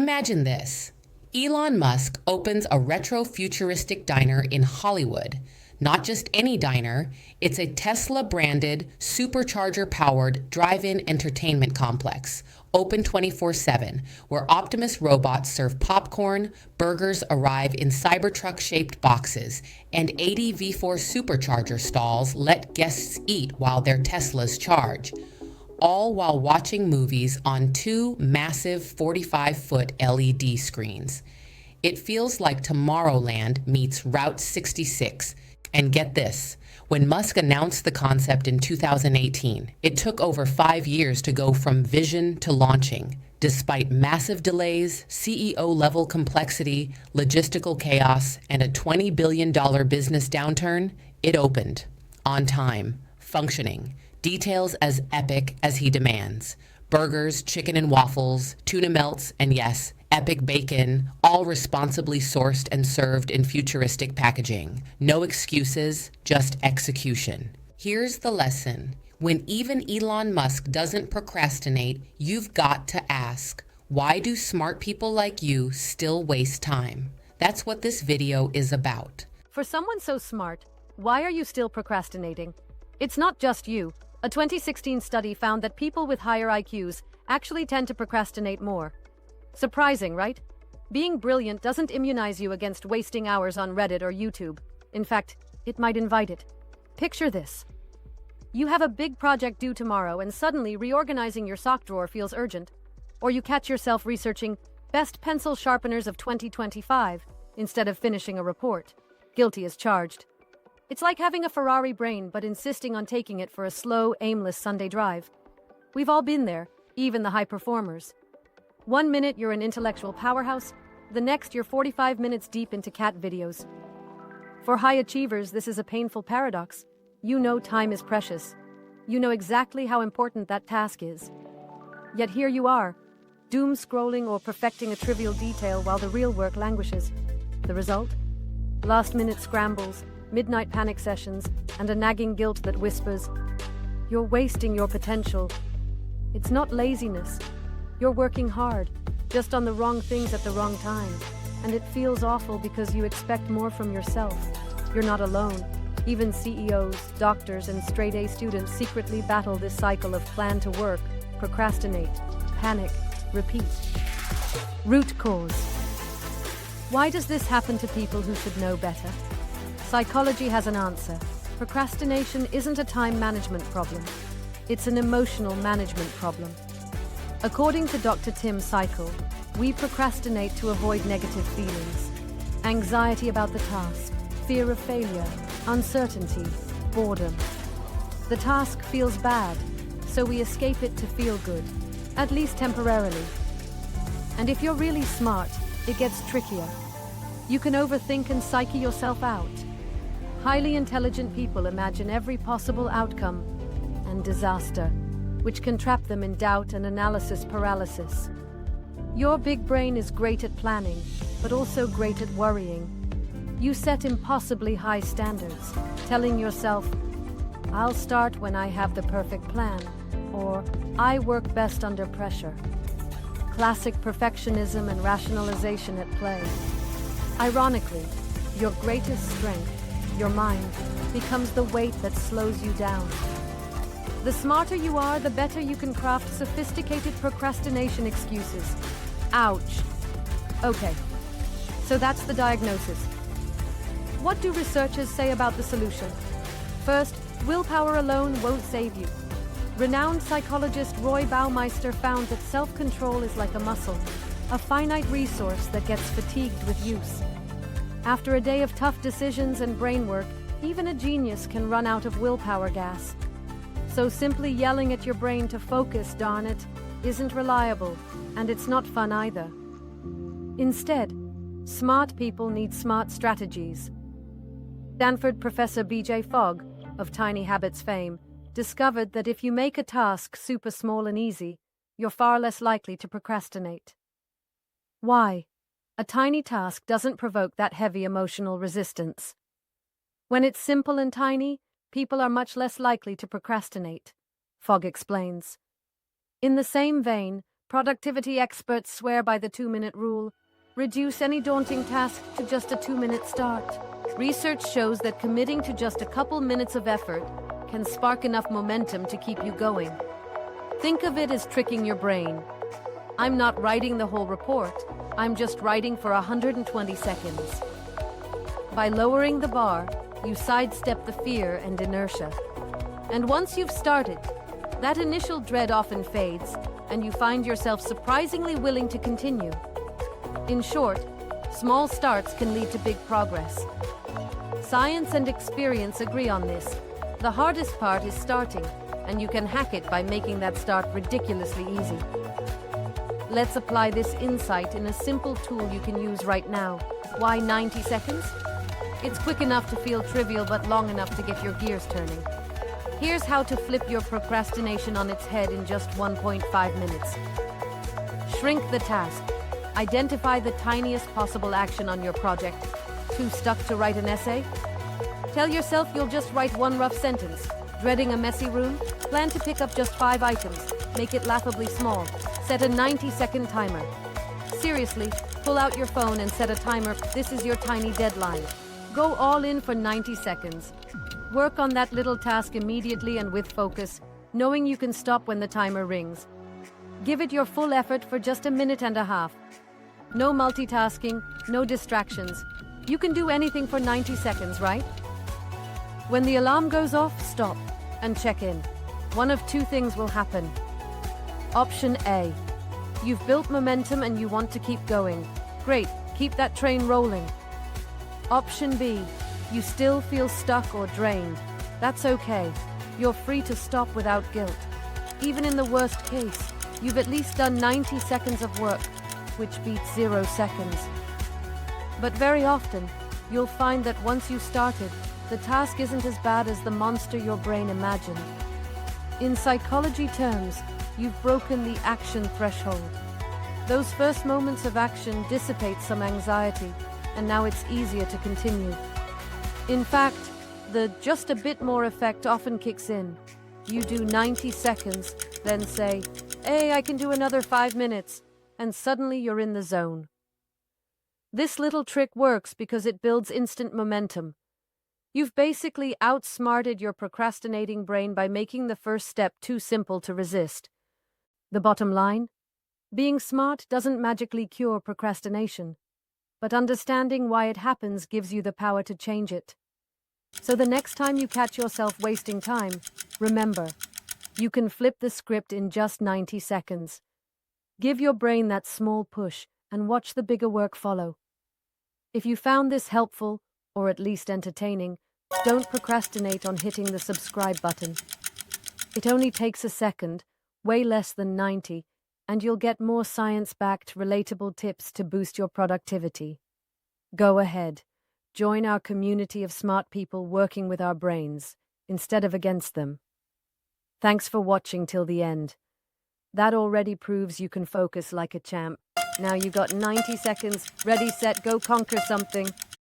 Imagine this. Elon Musk opens a retro-futuristic diner in Hollywood. Not just any diner, it's a Tesla-branded, supercharger-powered drive-in entertainment complex, open 24/7, where Optimus robots serve popcorn, burgers arrive in Cybertruck-shaped boxes, and 80 V4 supercharger stalls let guests eat while their Teslas charge, all while watching movies on two massive 45-foot LED screens. It feels like Tomorrowland meets Route 66. And get this, when Musk announced the concept in 2018, it took over 5 years to go from vision to launching. Despite massive delays, CEO-level complexity, logistical chaos, and a $20 billion business downturn, it opened. On time, functioning, details as epic as he demands. Burgers, chicken and waffles, tuna melts, and yes, epic bacon, all responsibly sourced and served in futuristic packaging. No excuses, just execution. Here's the lesson. When even Elon Musk doesn't procrastinate, you've got to ask, why do smart people like you still waste time? That's what this video is about. For someone so smart, why are you still procrastinating? It's not just you. A 2016 study found that people with higher IQs actually tend to procrastinate more. Surprising, right? Being brilliant doesn't immunize you against wasting hours on Reddit or YouTube. In fact, it might invite it. Picture this. You have a big project due tomorrow and suddenly reorganizing your sock drawer feels urgent. Or you catch yourself researching best pencil sharpeners of 2025 instead of finishing a report. Guilty as charged. It's like having a Ferrari brain but insisting on taking it for a slow, aimless Sunday drive. We've all been there, even the high performers. 1 minute you're an intellectual powerhouse, the next you're 45 minutes deep into cat videos. For high achievers, this is a painful paradox. You know time is precious. You know exactly how important that task is. Yet here you are, doom scrolling or perfecting a trivial detail while the real work languishes. The result? Last-minute scrambles, midnight panic sessions, and a nagging guilt that whispers, "You're wasting your potential." It's not laziness. You're working hard, just on the wrong things at the wrong time. And it feels awful because you expect more from yourself. You're not alone. Even CEOs, doctors, and straight-A students secretly battle this cycle of plan to work, procrastinate, panic, repeat. Root cause. Why does this happen to people who should know better? Psychology has an answer. Procrastination isn't a time management problem. It's an emotional management problem. According to Dr. Tim Cycle, we procrastinate to avoid negative feelings. Anxiety about the task, fear of failure, uncertainty, boredom. The task feels bad, so we escape it to feel good, at least temporarily. And if you're really smart, it gets trickier. You can overthink and psyche yourself out. Highly intelligent people imagine every possible outcome and disaster, which can trap them in doubt and analysis paralysis. Your big brain is great at planning, but also great at worrying. You set impossibly high standards, telling yourself, "I'll start when I have the perfect plan," or "I work best under pressure." Classic perfectionism and rationalization at play. Ironically, your greatest strength, your mind, becomes the weight that slows you down. The smarter you are, the better you can craft sophisticated procrastination excuses. Ouch. Okay, so that's the diagnosis. What do researchers say about the solution? First, willpower alone won't save you. Renowned psychologist Roy Baumeister found that self-control is like a muscle, a finite resource that gets fatigued with use. After a day of tough decisions and brain work, even a genius can run out of willpower gas. So simply yelling at your brain to focus, darn it, isn't reliable, and it's not fun either. Instead, smart people need smart strategies. Stanford professor B.J. Fogg, of Tiny Habits fame, discovered that if you make a task super small and easy, you're far less likely to procrastinate. Why? A tiny task doesn't provoke that heavy emotional resistance. When it's simple and tiny, people are much less likely to procrastinate, Fogg explains. In the same vein, Productivity experts swear by the 2-minute rule. Reduce any daunting task to just a 2-minute start. Research shows that committing to just a couple minutes of effort can spark enough momentum to keep you going. Think of it as tricking your brain. I'm not writing the whole report, I'm just writing for 120 seconds. By lowering the bar, you sidestep the fear and inertia. And once you've started, that initial dread often fades, and you find yourself surprisingly willing to continue. In short, small starts can lead to big progress. Science and experience agree on this. The hardest part is starting, and you can hack it by making that start ridiculously easy. Let's apply this insight in a simple tool you can use right now. Why 90 seconds? It's quick enough to feel trivial, but long enough to get your gears turning. Here's how to flip your procrastination on its head in just 1.5 minutes. Shrink the task. Identify the tiniest possible action on your project. Too stuck to write an essay? Tell yourself you'll just write one rough sentence. Dreading a messy room? Plan to pick up just 5 items. Make it laughably small. Set a 90-second timer. Seriously, pull out your phone and set a timer. This is your tiny deadline. Go all in for 90 seconds. Work on that little task immediately and with focus, knowing you can stop when the timer rings. Give it your full effort for just a minute and a half. No multitasking, no distractions. You can do anything for 90 seconds, right? When the alarm goes off, stop and check in. One of 2 things will happen. Option A. You've built momentum and you want to keep going. Great, keep that train rolling. Option B. You still feel stuck or drained. That's okay. You're free to stop without guilt. Even in the worst case, you've at least done 90 seconds of work, which beats 0 seconds. But very often, you'll find that once you started, the task isn't as bad as the monster your brain imagined. In psychology terms, you've broken the action threshold. Those first moments of action dissipate some anxiety, and now it's easier to continue. In fact, the just a bit more effect often kicks in. You do 90 seconds, then say, "Hey, I can do another 5 minutes," and suddenly you're in the zone. This little trick works because it builds instant momentum. You've basically outsmarted your procrastinating brain by making the first step too simple to resist. The bottom line? Being smart doesn't magically cure procrastination, but understanding why it happens gives you the power to change it. So the next time you catch yourself wasting time, remember, you can flip the script in just 90 seconds. Give your brain that small push and watch the bigger work follow. If you found this helpful, or at least entertaining, don't procrastinate on hitting the subscribe button. It only takes a second, way less than 90, and you'll get more science-backed, relatable tips to boost your productivity. Go ahead. Join our community of smart people working with our brains, instead of against them. Thanks for watching till the end. That already proves you can focus like a champ. Now you got 90 seconds. Ready, set, go conquer something.